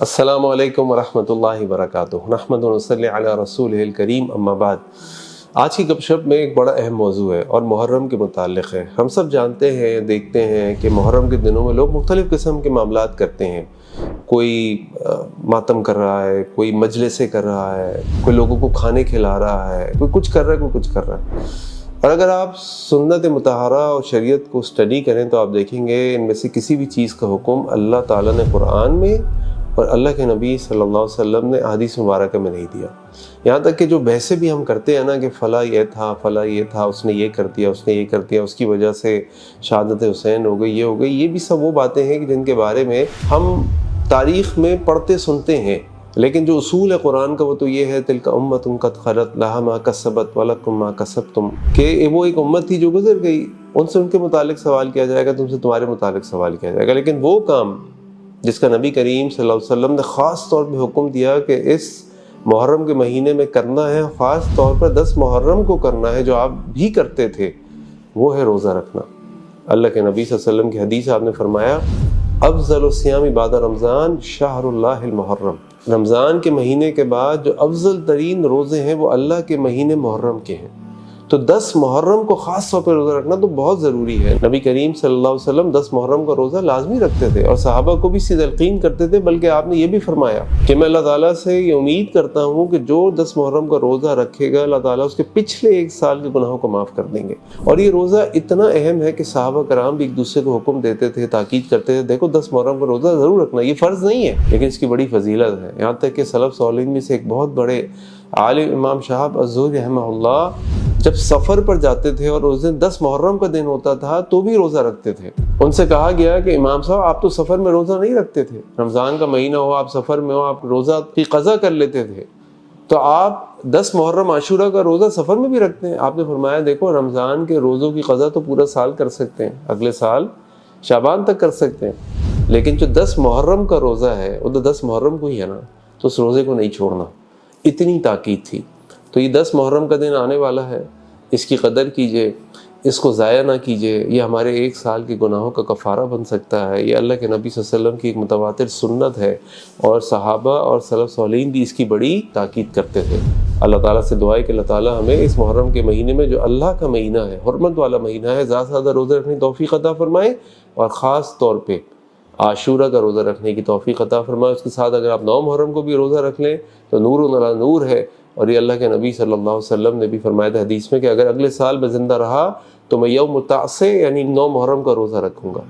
السلام علیکم ورحمۃ اللہ وبرکاتہ۔ نحمد و نصلی علی رسول الکریم، اما بعد۔ آج کی گپ شپ میں ایک بڑا اہم موضوع ہے اور محرم کے متعلق ہے۔ ہم سب جانتے ہیں، دیکھتے ہیں کہ محرم کے دنوں میں لوگ مختلف قسم کے معاملات کرتے ہیں۔ کوئی ماتم کر رہا ہے، کوئی مجلسیں کر رہا ہے، کوئی لوگوں کو کھانے کھلا رہا ہے، کوئی کچھ کر رہا ہے، کوئی کچھ کر رہا ہے۔ اور اگر آپ سنت مطہرہ اور شریعت کو اسٹڈی کریں تو آپ دیکھیں گے ان میں سے کسی بھی چیز کا حکم اللہ تعالیٰ نے قرآن میں اور اللہ کے نبی صلی اللہ علیہ وسلم نے احادیث مبارکہ میں نہیں دیا۔ یہاں تک کہ جو بحثیں بھی ہم کرتے ہیں نا کہ فلاں یہ تھا، فلاں یہ تھا، اس نے یہ کر دیا، اس نے یہ کر دیا، اس کی وجہ سے شہادت حسین ہو گئی، یہ ہو گئی، یہ بھی سب وہ باتیں ہیں کہ جن کے بارے میں ہم تاریخ میں پڑھتے سنتے ہیں، لیکن جو اصول ہے قرآن کا وہ تو یہ ہے تلک امۃ قد خلت لہا ما کسبت ولکم ما کسبتم، کہ وہ ایک امت تھی جو گزر گئی، ان سے ان کے متعلق سوال کیا جائے گا، تم سے تمہارے متعلق سوال کیا جائے گا۔ لیکن وہ کام جس کا نبی کریم صلی اللہ علیہ وسلم نے خاص طور پہ حکم دیا کہ اس محرم کے مہینے میں کرنا ہے، خاص طور پر 10 محرم کو کرنا ہے، جو آپ بھی کرتے تھے، وہ ہے روزہ رکھنا۔ اللہ کے نبی صلی اللہ علیہ وسلم کی حدیث آپ نے فرمایا افضل الصیام بعد رمضان شہر اللہ المحرم، رمضان کے مہینے کے بعد جو افضل ترین روزے ہیں وہ اللہ کے مہینے محرم کے ہیں۔ تو 10 محرم کو خاص طور پہ روزہ رکھنا تو بہت ضروری ہے۔ نبی کریم صلی اللہ علیہ وسلم 10 محرم کا روزہ لازمی رکھتے تھے اور صحابہ کو بھی اس کی تلقین کرتے تھے، بلکہ آپ نے یہ بھی فرمایا کہ میں اللہ تعالیٰ سے یہ امید کرتا ہوں کہ جو 10 محرم کا روزہ رکھے گا اللہ تعالیٰ اس کے پچھلے 1 سال کے گناہوں کو معاف کر دیں گے۔ اور یہ روزہ اتنا اہم ہے کہ صحابہ کرام بھی ایک دوسرے کو حکم دیتے تھے، تاکید کرتے تھے، دیکھو 10 محرم کا روزہ ضرور رکھنا، یہ فرض نہیں ہے لیکن اس کی بڑی فضیلت ہے۔ یہاں تک کہ سلف صالحین میں سے ایک بہت بڑے عالم امام شہاب الزہری رحمہ اللہ جب سفر پر جاتے تھے اور اس دن 10 محرم کا دن ہوتا تھا تو بھی روزہ رکھتے تھے۔ ان سے کہا گیا کہ امام صاحب آپ تو سفر میں روزہ نہیں رکھتے تھے، رمضان کا مہینہ ہو، آپ سفر میں ہو، آپ روزہ کی قضا کر لیتے تھے، تو آپ 10 محرم عاشورہ کا روزہ سفر میں بھی رکھتے ہیں۔ آپ نے فرمایا دیکھو رمضان کے روزوں کی قضا تو پورا سال کر سکتے ہیں، اگلے سال شعبان تک کر سکتے ہیں، لیکن جو 10 محرم کا روزہ ہے وہ تو 10 محرم کو ہی ہے نا، تو اس روزے کو نہیں چھوڑنا، اتنی تاکید تھی۔ تو یہ 10 محرم کا دن آنے والا ہے، اس کی قدر کیجئے، اس کو ضائع نہ کیجئے، یہ ہمارے 1 سال کے گناہوں کا کفارہ بن سکتا ہے۔ یہ اللہ کے نبی صلی اللہ علیہ وسلم کی ایک متواتر سنت ہے اور صحابہ اور سلف صالحین بھی اس کی بڑی تاکید کرتے تھے۔ اللہ تعالیٰ سے دعا ہے کہ اللہ تعالیٰ ہمیں اس محرم کے مہینے میں جو اللہ کا مہینہ ہے، حرمت والا مہینہ ہے، زیادہ سے زیادہ روزے رکھنے کی توفیق عطا فرمائے اور خاص طور پہ عاشورہ کا روزہ رکھنے کی توفیق عطا فرمائے۔ اس کے ساتھ اگر آپ 9 محرم کو بھی روزہ رکھ لیں تو نور علی نور ہے، اور یہ اللہ کے نبی صلی اللہ علیہ وسلم نے بھی فرمایا تھا حدیث میں کہ اگر اگلے سال میں زندہ رہا تو میں یوم التاسع یعنی 9 محرم کا روزہ رکھوں گا۔